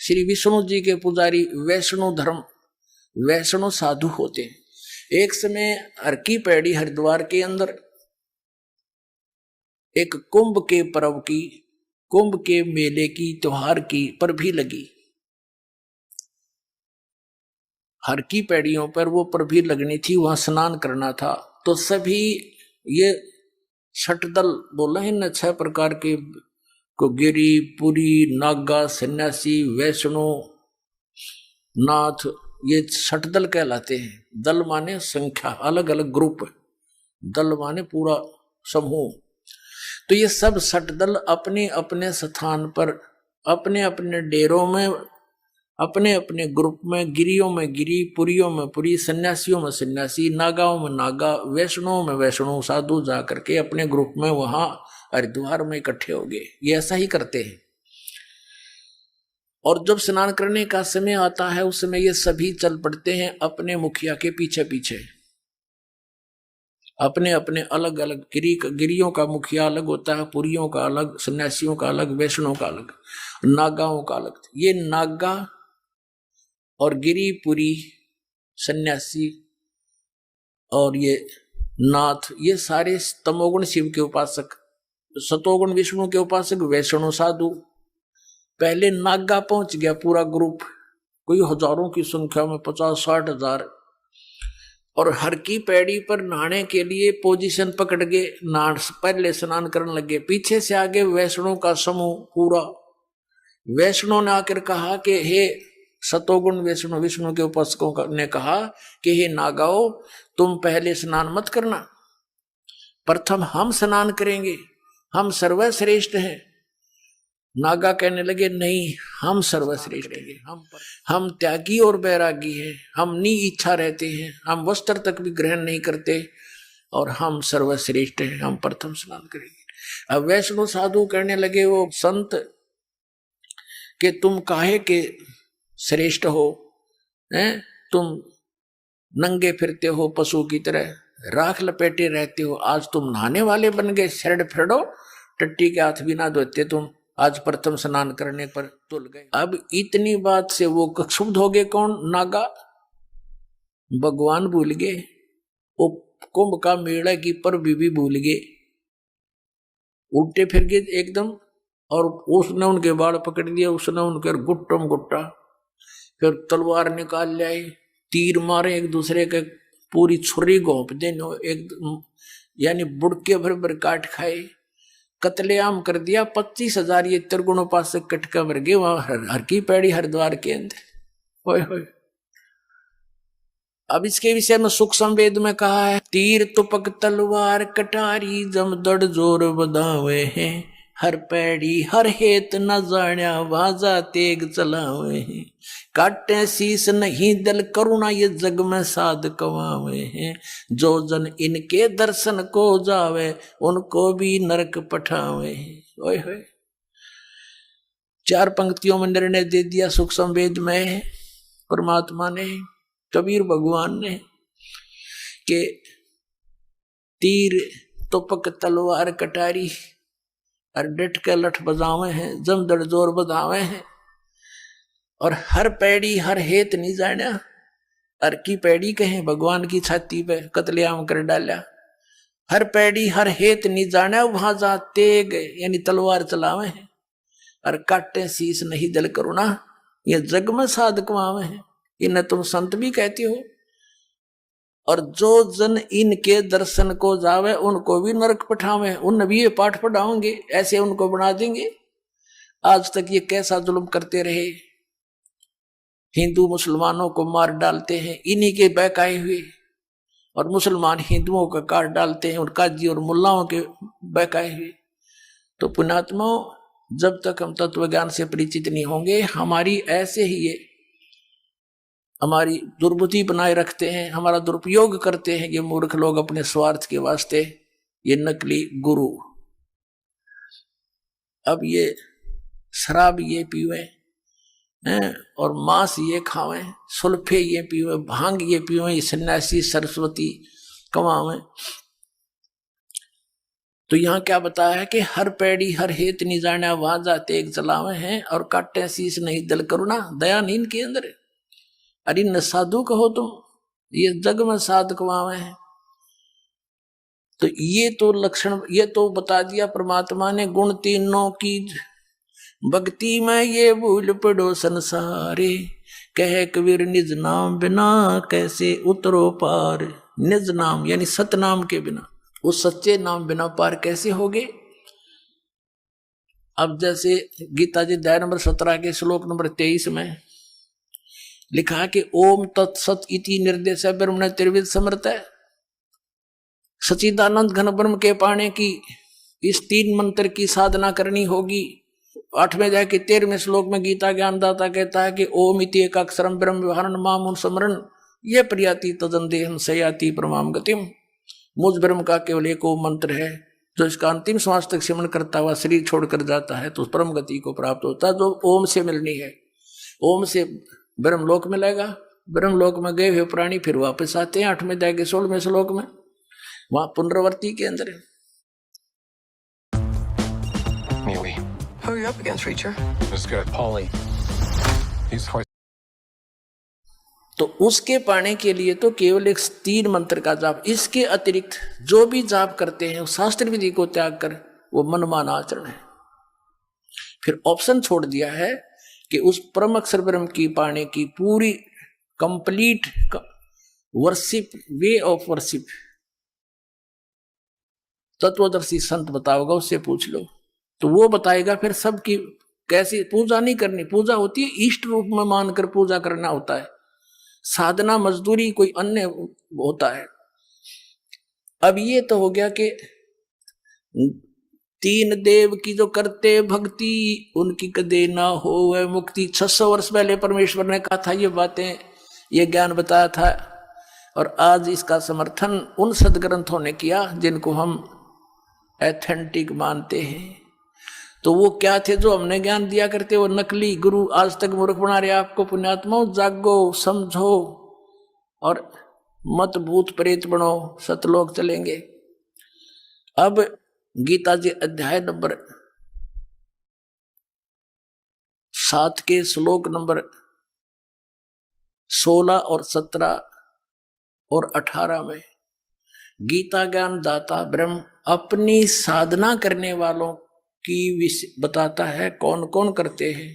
श्री विष्णु जी के पुजारी वैष्णो धर्म वैष्णो साधु होते हैं। एक समय हर की पैड़ी हरिद्वार के अंदर एक कुंभ के पर्व की, कुंभ के मेले की, त्योहार की पर भी लगी। हर की पैड़ियों पर वो पर भी लगनी थी, वहां स्नान करना था। तो सभी ये छठदल बोला है न, 6 प्रकार के को गिरी, पुरी, नागा, सन्यासी, वैष्णो, नाथ, ये छठदल कहलाते हैं। दल माने संख्या, अलग अलग ग्रुप, दल माने पूरा समूह। तो ये सब छठदल अपने अपने स्थान पर, अपने अपने डेरों में, अपने अपने ग्रुप में, गिरियों में गिरी, पुरियों में पुरी, सन्यासियों में सन्यासी, नागाओं में नागा, वैष्णवों में वैष्णव साधु जा करके अपने ग्रुप में वहां हरिद्वार में इकट्ठे हो गए। ये ऐसा ही करते हैं। और जब स्नान करने का समय आता है उस समय ये सभी चल पड़ते हैं अपने मुखिया के पीछे पीछे। अपने अपने अलग अलग गिरियों का मुखिया अलग होता है, पुरियों का अलग, सन्यासियों का अलग, वैष्णव का अलग, नागाओं का अलग। ये नागा और गिरी, पुरी, सन्यासी और ये नाथ, ये सारे तमोगुण शिव के उपासक, सतोगुण विष्णु के उपासक, वैष्णव साधु। पहले नागा पहुंच गया पूरा ग्रुप, कोई हजारों की संख्या में, 50-60 हजार। और हर की पैड़ी पर नहाने के लिए पोजीशन पकड़ के पहले स्नान करने लगे। पीछे से आगे वैष्णव का समूह पूरा। वैष्णव ने आकर कहा कि हे सतोगुण वैष्णव, विष्णु के उपासकों ने कहा कि हे नागाओ, तुम पहले स्नान मत करना, प्रथम हम स्नान करेंगे, हम सर्वश्रेष्ठ हैं। नागा कहने लगे नहीं, हम सर्वश्रेष्ठ हैं, हम त्यागी और बैरागी हैं, हम नी इच्छा रहते हैं, हम वस्त्र तक भी ग्रहण नहीं करते और हम सर्वश्रेष्ठ हैं, हम प्रथम स्नान करेंगे। अब वैष्णव साधु कहने लगे वो संत कि तुम काहे के श्रेष्ठ हो, हैं? तुम नंगे फिरते हो पशु की तरह, राख लपेटे रहते हो, आज तुम नहाने वाले बन गए, शरड फेड़ो, टट्टी के हाथ भी ना धोते तुम, आज प्रथम स्नान करने पर तुल गए। अब इतनी बात से वो क्षुब्ध हो गए। कौन? नागा। भगवान भूल गए, वो कुंभ का मेला की पर भी भूल गए, उल्टे फिर गए एकदम। और उसने उनके बाल पकड़ लिए, उसने उनके गुट्टम गुट्टा, फिर तलवार निकाल लाए, तीर मारे एक दूसरे के, पूरी छुरी घोंप देने, एक यानी बुड़के भर भर काट खाए, कत्लेआम कर दिया। 25,000 ये त्रिगुण उपासक कटका मर गए वहां हर की पैड़ी हरिद्वार के अंदर। होय होय। अब इसके विषय में सुख संवेद में कहा है, तीर तुपक तलवार कटारी जम दड़ जोर बधावे हैं, हर पैड़ी हर हेत न जाण्या वाजा तेग चलावे हैं, काटे शीस नहीं दल करुणा ये जग में साध कमावे हैं, जो जन इनके दर्शन को जावे उनको भी नरक पठावे हैं। ओए होए। 4 पंक्तियों में निर्णय दे दिया सुख संवेद में परमात्मा ने, कबीर भगवान ने, कि तीर तुपक तलवार कटारी और डट के लठ बजावे हैं, जम दड़ जोर बधावे हैं, और हर पैड़ी हर हेत नहीं जाना। हर की पैड़ी कहे भगवान की छाती पे कत्लेआम कर डाला। हर पैड़ी हर हेत नहीं जाना, वहां जा तेग यानी तलवार चलावे हैं, और काटे शीस नहीं दल करुणा ये जग में साध कमावे हैं। इन्हें तुम संत भी कहती हो, और जो जन इनके दर्शन को जावे उनको भी नरक पठावे। उन भी ये पाठ पढ़ाओगे, ऐसे उनको बना देंगे। आज तक ये कैसा जुल्म करते रहे, हिंदू मुसलमानों को मार डालते हैं इन्हीं के बहकाए हुए, और मुसलमान हिंदुओं का काट डालते हैं, और काजी और मुल्लाओं के बहकाए हुए। तो पुण्यात्माओं, जब तक हम तत्व ज्ञान से परिचित नहीं होंगे, हमारी ऐसे ही ये हमारी दुर्बुद्धि बनाए रखते हैं, हमारा दुरुपयोग करते हैं ये मूर्ख लोग अपने स्वार्थ के वास्ते, ये नकली गुरु। अब ये शराब ये पीवे हैं, और मांस ये खावें, सुल्फे ये पीवे, भांग ये पीवे, ये सन्यासी सरस्वती कमावें, तो यहाँ क्या बताया है कि हर पैड़ी हर हेत नहीं जाने वहां जाते एक चलावे हैं और काटे शीश नहीं दल करुणा दया नींद के अंदर। अरे न साधु कहो तुम, ये जग में साधक वावे हैं। तो ये तो लक्षण, ये तो बता दिया परमात्मा ने गुण तीनों की भक्ति में ये भूल पड़ो संसारे, कह कबीर निज नाम बिना कैसे उतरो पार। निज नाम यानी सतनाम के बिना, उस सच्चे नाम बिना पार कैसे होगे। अब जैसे गीता जी अध्याय नंबर 17 के श्लोक नंबर 23 में लिखा है कि ओम तत्सत इति निर्देश ब्रह्म ने त्रिविध समर्थ है। सचिदानंद घन ब्रह्म के पाने की इस 3 मंत्र की साधना करनी होगी। 8वें अध्याय के 13वें श्लोक में गीता ज्ञानदाता कहता है कि ओम इति एक अक्षरम ब्रह्म व्यवहारन माम स्मरण ये प्रियाति तदन देहम सयाति परमाम गतिम। मुझ ब्रह्म का केवल एक ओम मंत्र है, जो इसका अंतिम श्वास तक सिमरण करता हुआ शरीर छोड़कर जाता है तो परम गति को प्राप्त होता है, जो ओम से मिलनी है। ओम से ब्रह्मलोक मिलेगा। ब्रह्मलोक में गए हुए प्राणी फिर वापस आते हैं 8वें अध्याय के 16वें श्लोक में, वहां पुनरावृत्ति के अंदर है। Who are you up against, Reacher? This guy, Paulie. He's quite... तो उसके पाने के लिए तो केवल एक 3 मंत्र का जाप, इसके अतिरिक्त जो भी जाप करते हैं शास्त्र विधि को त्याग कर वो मनमाना आचरण है। फिर ऑप्शन छोड़ दिया है कि उस परम अक्षर ब्रह्म की पाने की पूरी complete worship, way of worship तत्वदर्शी संत बताओगा, उससे पूछ लो तो वो बताएगा। फिर सबकी कैसी पूजा नहीं करनी, पूजा होती है इष्ट रूप में मानकर पूजा करना होता है, साधना मजदूरी कोई अन्य होता है। अब ये तो हो गया कि 3 देव की जो करते भक्ति उनकी कदे ना हो वह मुक्ति। 600 वर्ष पहले परमेश्वर ने कहा था ये बातें, ये ज्ञान बताया था, और आज इसका समर्थन उन सदग्रंथों ने किया जिनको हम एथेंटिक मानते हैं। तो वो क्या थे जो हमने ज्ञान दिया करते, वो नकली गुरु आज तक मूर्ख बना रहे आपको। पुण्यात्माओं जागो, समझो और मत भूत प्रेत बनो, सतलोक चलेंगे। अब गीता जी अध्याय नंबर 7 के श्लोक नंबर 16 और 17 और 18 में गीता ज्ञान दाता ब्रह्म अपनी साधना करने वालों की बताता है कौन कौन करते हैं।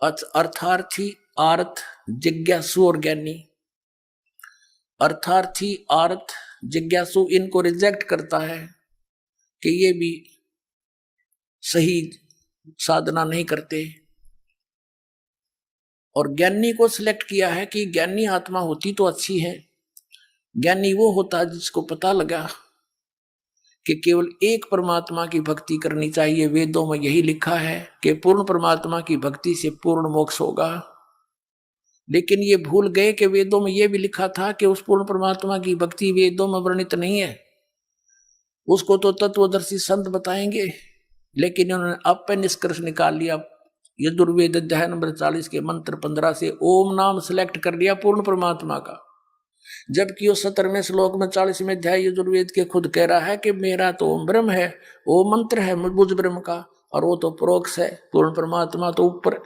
अर्थार्थी, आर्थ, जिज्ञासु और ज्ञानी। अर्थार्थी, आर्थ, जिज्ञासु इनको रिजेक्ट करता है कि ये भी सही साधना नहीं करते, और ज्ञानी को सिलेक्ट किया है कि ज्ञानी आत्मा होती तो अच्छी है। ज्ञानी वो होता है जिसको पता लगा कि केवल एक परमात्मा की भक्ति करनी चाहिए। वेदों में यही लिखा है कि पूर्ण परमात्मा की भक्ति से पूर्ण मोक्ष होगा। लेकिन ये भूल गए कि वेदों में यह भी लिखा था कि उस पूर्ण परमात्मा की भक्ति वेदों में वर्णित नहीं है, उसको तो तत्वदर्शी संत बताएंगे। लेकिन उन्होंने अब पे निष्कर्ष निकाल लिया, यजुर्वेद अध्याय नंबर 40 के मंत्र 15 से ओम नाम सिलेक्ट कर लिया पूर्ण परमात्मा का, जबकि वो 17वें श्लोक में 40वें अध्याय यजुर्वेद के खुद कह रहा है कि मेरा तो ओम ब्रह्म है, वो मंत्र है मुझ ब्रह्म का, और वो तो प्रोक्ष है, पूर्ण परमात्मा तो ऊपर।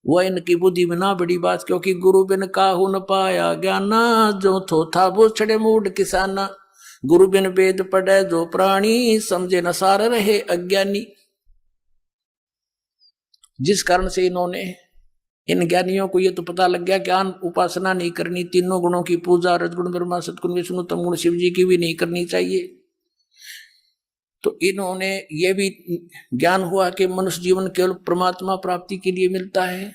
वह इनकी बुद्धि में ना बड़ी बात, क्योंकि गुरु बिन काहू न पाया ज्ञाना, जो थो था वो छड़े मूड किसाना। गुरु बिन वेद पढ़े जो प्राणी, समझे न सार रहे अज्ञानी। जिस कारण से इन्होंने, इन ज्ञानियों को ये तो पता लग गया ज्ञान उपासना नहीं करनी, तीनों गुणों की पूजा, रजगुण ब्रह्मा सतगुण विष्णु तम गुण शिव जी की भी नहीं करनी चाहिए। तो इन्होंने ये भी ज्ञान हुआ कि मनुष्य जीवन केवल परमात्मा प्राप्ति के लिए मिलता है,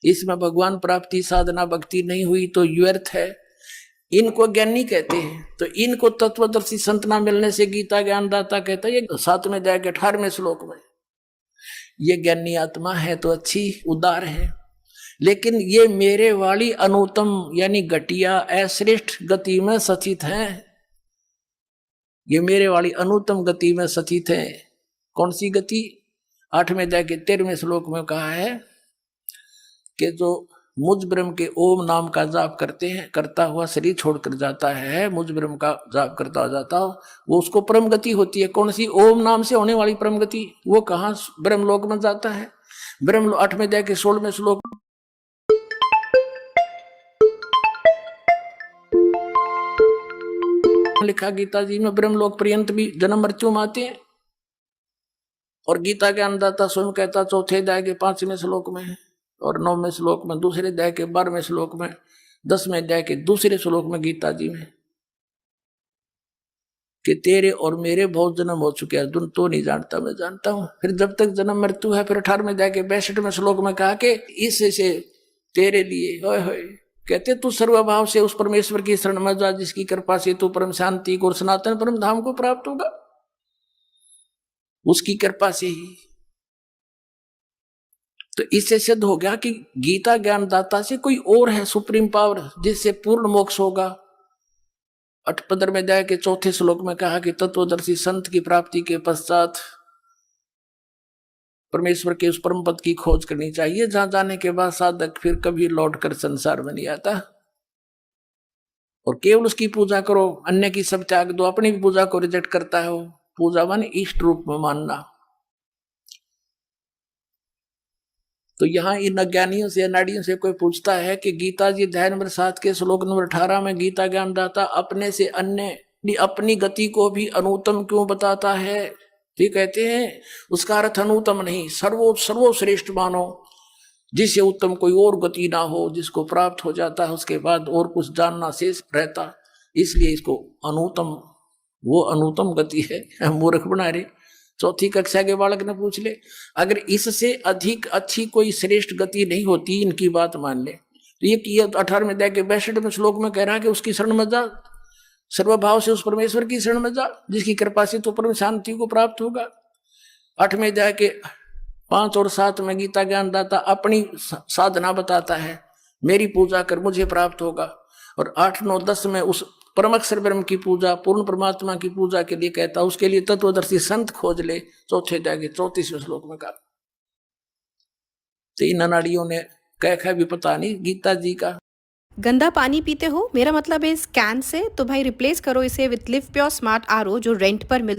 इसमें भगवान प्राप्ति साधना भक्ति नहीं हुई तो व्यर्थ है। इनको ज्ञानी कहते हैं। तो इनको तत्वदर्शी संत ना मिलने से गीता ज्ञानदाता कहता है, ये 7वें अध्याय के 18वें श्लोक में, ये ज्ञानी आत्मा है तो अच्छी उदार है, लेकिन ये मेरे वाली अनुत्तम यानी घटिया अश्रेष्ठ गति में सचित है। ये मेरे वाली अनुत्तम गति में सचित है। कौन सी गति? 8वें अध्याय के 13वें श्लोक में कहा है कि जो मुझ ब्रह्म के ओम नाम का जाप करते हैं, करता हुआ शरीर छोड़कर जाता है, मुझ ब्रह्म का जाप करता जाता हो, वो उसको परम गति होती है। कौन सी? ओम नाम से होने वाली परम गति। वो कहाँ? ब्रह्म लोक में जाता है। ब्रह्म 8वें अध्याय के 16वें श्लोक लिखा गीता जी में, ब्रह्म लोक पर्यंत भी जन्म मृत्यु में आते हैं। और गीता के अन्नदाता स्वयं कहता 4थे अध्याय के 5वें श्लोक में, और 9वें श्लोक में, 2रे अध्याय के 12वें श्लोक में, 10वें अध्याय के 2रे श्लोक में गीता जी में, कि तेरे और मेरे बहुत जन्म हो चुके हैं अर्जुन, तो नहीं जानता, मैं जानता हूं। फिर जब तक जन्म मृत्यु है, फिर 18वें अध्याय के 62वें श्लोक में कहा कि इससे तेरे लिए होय कहते तू सर्वभाव से उस परमेश्वर की शरण में जा, जिसकी कृपा से तू परम शांति को और सनातन परम धाम को प्राप्त होगा, उसकी कृपा से ही। तो इससे सिद्ध हो गया कि गीता ज्ञानदाता से कोई और है सुप्रीम पावर, जिससे पूर्ण मोक्ष होगा। 15वें अध्याय के 4थे श्लोक में कहा कि तत्वदर्शी संत की प्राप्ति के पश्चात परमेश्वर के उस परम पद की खोज करनी चाहिए, जहां जाने के बाद साधक फिर कभी लौटकर संसार में नहीं आता, और केवल उसकी पूजा करो, अन्य की सब त्याग दो। अपनी भी पूजा को रिजेक्ट करता है वो। पूजा मान इष्ट रूप में मानना। तो यहाँ इन अज्ञानियों से, अनाड़ियों से कोई पूछता है कि गीता जी अध्याय नंबर 7 के श्लोक नंबर 18 में गीता ज्ञानदाता अपने से अन्य अपनी गति को भी अनुत्तम क्यों बताता है? ये कहते हैं उसका अर्थ अनुत्तम नहीं, सर्वश्रेष्ठ मानो, जिससे उत्तम कोई और गति ना हो, जिसको प्राप्त हो जाता है उसके बाद और कुछ जानना शेष रहता, इसलिए इसको अनुत्तम, वो अनुत्तम गति है। मूर्ख बना रहे। 4ठी कक्षा के बालक ने पूछ ले, अगर इससे अधिक अच्छी कोई श्रेष्ठ गति नहीं होती, इनकी बात मान ले, तो ये 18वें अध्याय के 62वें श्लोक में कह रहा है कि उसकी शरण में जा, सर्वभाव से उस परमेश्वर की शरण में जा, जिसकी कृपा से तो परम शांति को प्राप्त होगा। 8वें अध्याय के 5 और 7 में गीता ज्ञानदाता अपनी साधना बताता है, मेरी पूजा कर मुझे प्राप्त होगा। और 8, 9, 10 में उस परम अक्षर ब्रह्म की पूजा, पूर्ण परमात्मा की पूजा के लिए कहता, उसके लिए तत्वदर्शी संत खोज ले, 4थे अध्याय के 34वें श्लोक में कहा। तो इन अनाड़ियों ने कह भी पता नहीं गीता जी का। गंदा पानी पीते हो, मेरा मतलब है इस कैन से, तो भाई रिप्लेस करो इसे with live pure smart RO जो रेंट पर मिल